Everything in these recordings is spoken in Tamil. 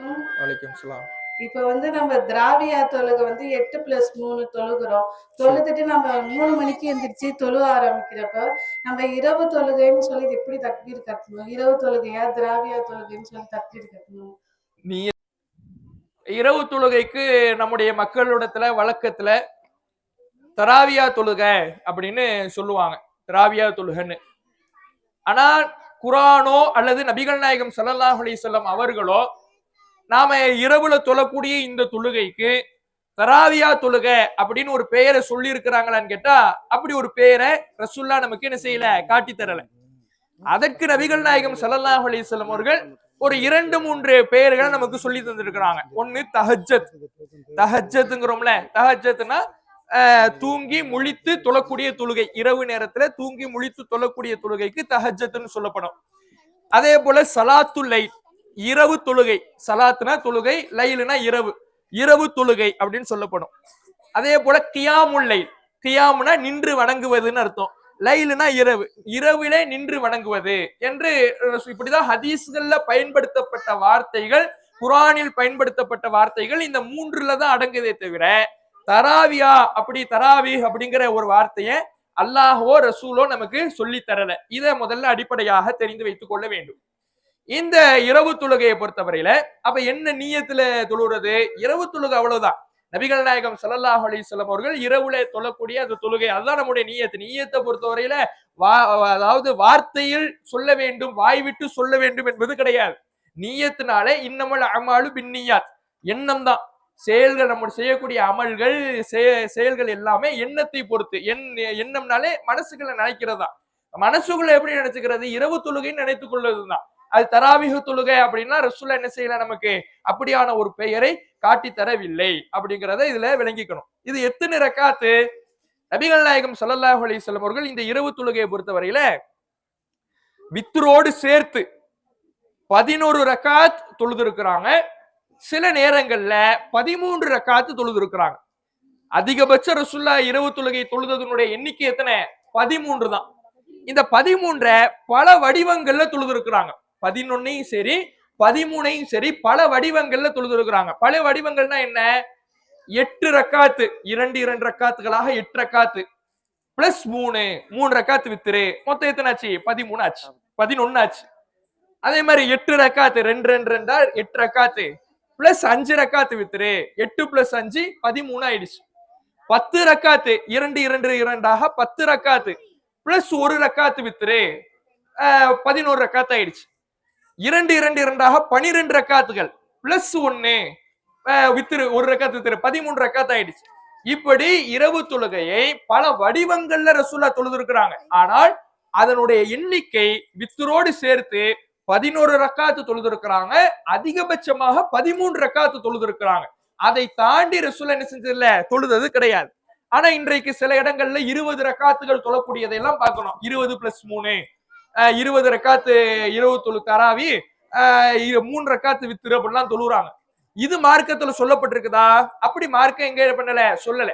ம். வலைக்கும் சலாம். இப்ப வந்து நம்ம திராவியா தொழுகை வந்து 8+3 தொழுகிறோம். சரி. தொழுதுட்டு நம்ம 3 மணிக்கு எந்திரிச்சு தொழுவ ஆரம்பிக்கிறப்ப, நம்ம இரவு தொழுகைன்னு சொல்லி இது எப்படி தக்பீர் கட்டணும்? இரவு தொழுகையா? திராவியா தொழுகைன்னு சொல்லி தக்பீர் கட்டணும்? நீ இரவு தொழுகைக்கு நம்முடைய மக்களிடத்துல வழக்கத்துல தராவியா தொழுக அப்படின்னு சொல்லுவாங்க. தராவியா தொழுகன்னு. ஆனா குரானோ அல்லது நபிகள் நாயகம் ஸல்லல்லாஹு அலைஹி வஸல்லம் அவர்களோ நாம இரவுல தொழக்கூடிய இந்த தொழுகைக்கு தராவியா தொழுக அப்படின்னு ஒரு பெயரை சொல்லி இருக்கிறாங்களான்னு கேட்டா அப்படி ஒரு பெயரை ரசூல்லா நமக்கு என்ன செய்யல, காட்டி தரல. அதற்கு நபிகள் நாயகம் ஸல்லல்லாஹு அலைஹி வஸல்லம் அவர்கள் ஒரு 2-3 பெயர்களை நமக்கு சொல்லி தந்திருக்கிறாங்க. ஒன்னு தஹஜ்ஜத். தஹஜ்ஜத்ங்கிறோம்ல, தஹஜ்ஜத்னா தூங்கி முழித்து தொழக்கூடிய தொழுகை. இரவு நேரத்துல தூங்கி முழித்து தொழக்கூடிய தொழுகைக்கு தஹஜ்ஜத்னு சொல்லப்படும். அதே போல சலாத்து லைல், இரவு தொழுகை. சலாத்துனா தொழுகை, லைலுனா இரவு, இரவு தொழுகை அப்படின்னு சொல்லப்படும். அதே போல கியாமுல் லைல், கியாமுனா நின்று வணங்குவதுன்னு அர்த்தம், லைலுனா இரவு, இரவிலே நின்று வணங்குவது என்று இப்படிதான் ஹதீஸ்கள்ல பயன்படுத்தப்பட்ட வார்த்தைகள், குரானில் பயன்படுத்தப்பட்ட வார்த்தைகள் இந்த மூன்றுல தான் அடங்குதே தவிர தராவியா அப்படி தராவி அப்படிங்கிற ஒரு வார்த்தையை அல்லாஹோ ரசூலோ நமக்கு சொல்லி தரல. இதை முதல்ல அடிப்படையாக தெரிந்து வைத்துக் கொள்ள வேண்டும். இந்த இரவு தொழுகையை பொறுத்தவரையில அப்ப என்ன நீயத்துல தொழுறது? இரவு தொழுகை அவ்வளவுதான். நபிகள் நாயகம் ஸல்லல்லாஹு அலைஹி வஸல்லம் அவர்கள் இரவுல தொழக்கூடிய அந்த தொழுகை, அதுதான் நம்முடைய நீயத்து. நீயத்தை பொறுத்தவரையில அதாவது வார்த்தையில் சொல்ல வேண்டும், வாய் விட்டு சொல்ல வேண்டும் என்பது கிடையாது. நீயத்தினாலே இன்னமல் அமாலு பின்னியாத், எண்ணம் தான். செயல்கள், நம்ம செய்யக்கூடிய அமல்கள் செயல்கள் எல்லாமே எண்ணத்தை பொறுத்து. எண்ணம்னாலே மனசுக்குள்ள நினைக்கிறதா. மனசுக்குள்ள எப்படி நினைச்சுக்கிறது? இரவு தொழுகைன்னு நினைத்துக் கொள்வதுதான். அது தராவிஹ் தொழுகை அப்படின்னா ரசூலுல்லாஹ் என்ன செய்யல, நமக்கு அப்படியான ஒரு பெயரை காட்டி தரவில்லை அப்படிங்கிறத இதுல விளங்கிக்கணும். இது எத்தனை ரக்காத்து? நபிகள் நாயகம் ஸல்லல்லாஹு அலைஹி வஸல்லம் அவர்கள் இந்த இரவு தொழுகையை பொறுத்தவரையில வித்ரோடு சேர்த்து 11 ரக்காத் தொழுது இருக்கிறாங்க. சில நேரங்கள்ல 13 ரக்காத்து தொழுது இருக்கிறாங்க. அதிகபட்ச ரசூலுல்லாஹ் இரவு தொழுகை தொழுதனுடைய எண்ணிக்கை எத்தனை? 13 தான். இந்த 13 பல வடிவங்கள்ல தொழுது இருக்கிறாங்க. 11ஐயும் சரி 13ஐயும் சரி பல வடிவங்கள்ல தொழுது இருக்கிறாங்க. பல வடிவங்கள்னா என்ன? 8 ரக்காத்து, 2 ரக்காத்துகளாக 8 ரக்காத்து பிளஸ் 3 ரக்காத்து வித்துரு, மொத்தம் எத்தனை ஆச்சு? 13 ஆச்சு, 11 ஆச்சு. அதே மாதிரி 8 ரக்காத்து 2 8 ரக்காத்து பிளஸ் 5 ரக்காத்து வித்துரு, 8 பிளஸ் 5 13 ஆயிடுச்சு. 10 ரக்காத்து 2 10 ரக்காத்து பிளஸ் 1 ரக்காத்து வித்துரு, 11 ரக்காத்து ஆயிடுச்சு. 2 12 ரக்காத்துகள் பிளஸ் 1 வித்துரு, 1 ரக்காத்து வித்துரு, 13 ரக்காத்து ஆயிடுச்சு. இப்படி இரவு தொழுகையை பல வடிவங்கள்ல ரசூலுல்லாஹ் தொழுது இருக்கிறாங்க. ஆனால் அதனுடைய எண்ணிக்கை வித்துரோடு சேர்த்து 11 ரக்காத்து தொழுது இருக்கிறாங்க. அதிகபட்சமாக 13 ரக்காத்து தொழுது இருக்கிறாங்க. அதை தாண்டி ரசூலுல்லாஹ் என்ன செஞ்சதில்ல, தொழுதது கிடையாது. ஆனா இன்றைக்கு சில இடங்கள்ல 20 ரக்காத்துகள் தொழக்கூடியதெல்லாம் பார்க்கணும். 20 பிளஸ் 3 20 ரக்காத்து இரவு தொழு தராவி, 3 ரக்காத்து வித்துரு அப்படிலாம் தொழுறாங்க. இது மார்க்கத்துல சொல்லப்பட்டிருக்குதா? அப்படி மார்க்கம் எங்க பண்ணல, சொல்லல.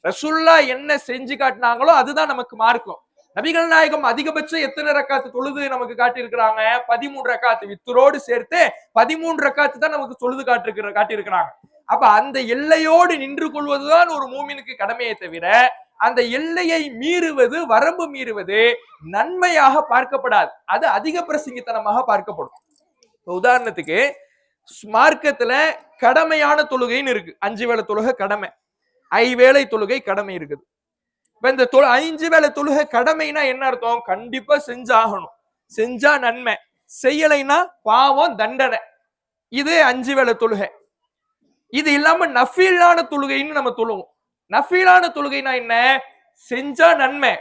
ரசூலுல்லாஹ் என்ன செஞ்சு காட்டினாங்களோ அதுதான் நமக்கு மார்க்கம். நபிகள் நாயகம் அதிகபட்சம் எத்தனை ரக்காத்து தொழுது நமக்கு காட்டி இருக்கிறாங்க? 13 ரக்காத்து வித்துரோடு சேர்த்து 13 ரக்காத்து தான் நமக்கு தொழுது காட்டியிருக்கிறாங்க. அப்ப அந்த எல்லையோடு நின்று கொள்வதுதான் ஒரு மூமினுக்கு கடமையை தவிர அந்த எல்லையை மீறுவது, வரம்பு மீறுவது நன்மையாக பார்க்கப்படாது. அது அதிக பிரசங்கித்தனமாக பார்க்கப்படும். உதாரணத்துக்கு மார்க்கத்துல கடமையான தொழுகைன்னு இருக்கு. 5 வேளை தொழுகை கடமை, 5 வேளை தொழுகை கடமை இருக்குது. இப்ப இந்த 5 வேளை தொழுகை கடமைனா என்ன அர்த்தம்? கண்டிப்பா செஞ்சாகணும், செஞ்சா நன்மை, செய்யலைன்னா பாவம், தண்டனை. இது 5 வேளை தொழுகை. இது இல்லாம நஃபீலான தொழுகைன்னு நம்ம தொழுவோம். நஃபீலான தொழுகைனா என்ன? செஞ்சா நன்மை,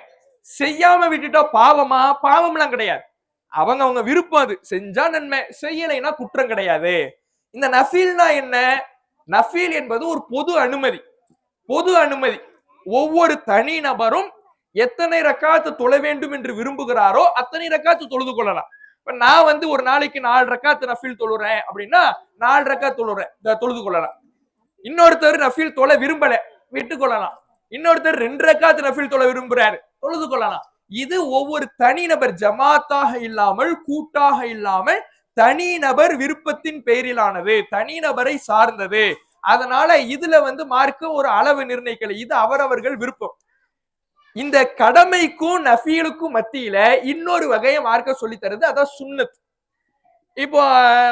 செய்யாம விட்டுட்டா பாவமா? பாவம்லாம் கிடையாது, அவங்க விருப்பம். அது செஞ்சா நன்மை, செய்யலைன்னா குற்றம் கிடையாது. இந்த நஃபீல்னா என்ன? நஃபீல் என்பது ஒரு பொது அனுமதி. பொது அனுமதி. ஒவ்வொரு தனி நபரும் எத்தனை ரக்காத்து தொழ வேண்டும் என்று விரும்புகிறாரோ அத்தனை ரக்காத்து தொழுது கொள்ளலாம். இப்ப நான் ஒரு நாளைக்கு 4 ரக்காத்து நஃபீல் தொழுறேன் அப்படின்னா 4 ரக்காத்து தொழுது கொள்ளலாம். இன்னொருத்தர் நஃபீல் தொழ விரும்பல, விட்டு கொள்ளலாம். இன்னொருத்தர் 2 ரக்காத்து நஃபீல் தொழ விரும்புறாரு, தொழுது கொள்ளலாம். இது ஒவ்வொரு தனிநபர், ஜமாத்தாக இல்லாமல், கூட்டாக இல்லாமல் தனிநபர் விருப்பத்தின் பேரிலானது, தனிநபரை சார்ந்தது. அதனால இதுல மார்க்கு ஒரு அளவு நிர்ணயிக்கல, இது அவரவர்கள் விருப்பம். இந்த கடமைக்கும் நஃபீலுக்கும் மத்தியில இன்னொரு வகையை மார்க்க சொல்லி தருது, அதான் சுன்னத். இப்போ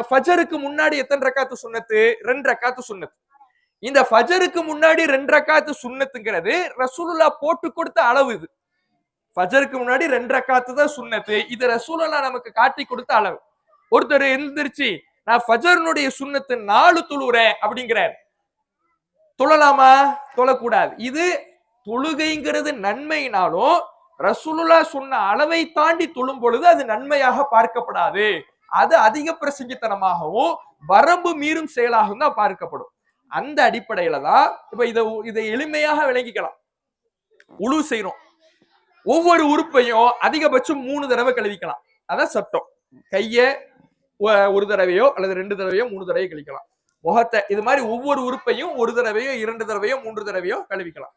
ஃபஜருக்கு முன்னாடி எத்தனை ரக்காத்து சுன்னத்து? 2 ரக்காத்து சுன்னத். இந்த ஃபஜருக்கு முன்னாடி 2 ரக்காத்து சுன்னத்துங்கிறது ரசூலுல்லாஹ் போட்டு கொடுத்த அளவு. இது ஃபஜருக்கு முன்னாடி 2 ரக்காத்து தான் சுன்னத்து. இது ரசூலுல்லாஹ் நமக்கு காட்டி கொடுத்த அளவு. ஒருத்தர் எழுந்திருச்சு நான் ஃபஜர்னுடைய சுன்னத்து 4 தொழுறேன் அப்படிங்கிறார், தொழலாமா? தொழக்கூடாது. இது தொழுகைங்கிறது நன்மையினாலும் ரசூலுல்லாஹ் சொன்ன அளவை தாண்டி தொழும் பொழுது அது நன்மையாக பார்க்கப்படாது. அது அதிக பிரசங்கித்தனமாகவும் வரம்பு மீறும் செயலாகவும் தான் பார்க்கப்படும். அந்த அடிப்படையில தான் இப்ப இதை எளிமையாக விளங்கிக்கலாம். உழு செய்யறோம், ஒவ்வொரு உறுப்பையும் அதிகபட்சம் 3 தடவை கழுவிக்கலாம், அதான் சட்டம். கைய ஒரு தடவையோ அல்லது 2 தடவையோ 3 தடவையோ கழிக்கலாம். முகத்தை இது மாதிரி ஒவ்வொரு உறுப்பையும் 1 தடவையோ 2 தடவையோ 3 தடவையோ கழுவிக்கலாம்.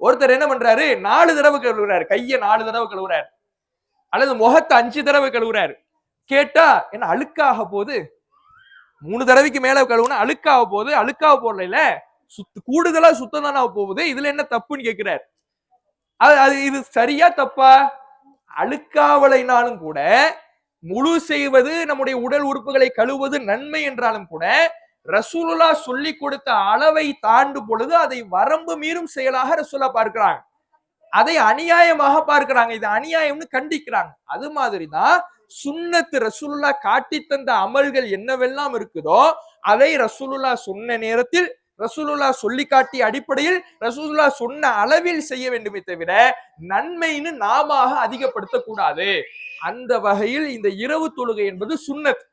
ஒருத்தர் என்ன பண்றாரு, 4 தடவை கழுவுறாரு, கைய 4 தடவை கழுவுறாரு, அல்லது முகத்தை 5 தடவை கழுவுறாரு. கேட்டா என்ன அழுக்காக போகுது? 3 தடவைக்கு மேல கழுவுனா அழுக்காக போகுது, அழுக்காக போடல, கூடுதலா சுத்தம் தானே போகுது, இதுல என்ன தப்புன்னு கேட்கிறாரு. அது இது சரியா தப்பா? அழுக்காவலைனாலும் கூட முழு செய்வது, நம்முடைய உடல் உறுப்புகளை கழுவுவது நன்மை என்றாலும் கூட ரசூலுல்லாஹ் சொல்லி கொடுத்த அளவை தாண்டும் பொழுது அதை வரம்பு மீறும் செயலாக ரசூலுல்லாஹ் பார்க்கிறாங்க, அதை அநியாயமாக பார்க்கிறாங்க, இது அநியாயம்னு கண்டிக்கிறாங்க. அது மாதிரிதான் சுன்னத்து ரசூலுல்லாஹ் காட்டி தந்த அமல்கள் என்னவெல்லாம் இருக்குதோ அதை ரசூலுல்லாஹ் சொன்ன நேரத்தில், ரசூலுல்லாஹ் சொல்லி காட்டிய அடிப்படையில், ரசூலுல்லாஹ் சொன்ன அளவில் செய்ய வேண்டுமே தவிர நன்மைன்னு நாம அதிகப்படுத்த கூடாது. அந்த வகையில் இந்த இரவு தொழுகை என்பது சுன்னத்.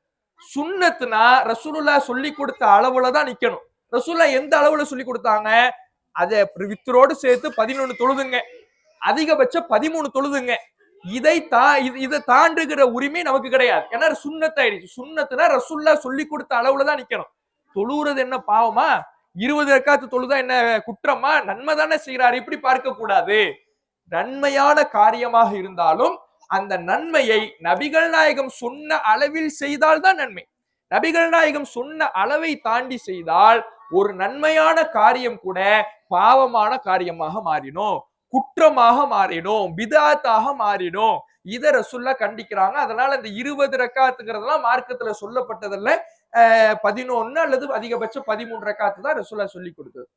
சுன்னத்துனா ரசூலுல்லாஹ் சொல்லி கொடுத்த அளவுல தான் நிக்கணும். ரசூலுல்லாஹ் எந்த அளவுல சொல்லி கொடுத்தாங்க? அதை வித்தரோடு சேர்த்து 11 தொழுதுங்க, அதிகபட்சம் 13 தொழுதுங்க. இதை தாண்டுகிற உரிமை நமக்கு கிடையாது, ஏன்னா சுன்னத் ஆயிடுச்சு. சுன்னத்துனா ரசூலுல்லாஹ் சொல்லி கொடுத்த அளவுல தான் நிக்கணும். தொழுகிறது என்ன பாவமா? 20 ரக்காத்து தொழுதா என்ன குற்றமா? நன்மை தானே செய்யறாரு, இப்படி பார்க்க கூடாது. நன்மையான காரியமாக இருந்தாலும் அந்த நன்மையை நபிகள் நாயகம் சொன்ன அளவில் செய்தால் தான் நன்மை. நபிகள் நாயகம் சொன்ன அளவை தாண்டி செய்தால் ஒரு நன்மையான காரியம் கூட பாவமான காரியமாக மாறினோம், குற்றமாக மாறினோம், பிதாத்தாக மாறினோம். இத ரசூலுல்லாஹ் கண்டிக்கிறாங்க. அதனால இந்த 20 ரக்காத்துங்கிறதெல்லாம் மார்க்கத்துல சொல்லப்பட்டதல்ல, 11 அல்லது அதிகபட்சம் 13 ரக்காத்து தான் ரசூலுல்லாஹ் சொல்லி கொடுத்தது.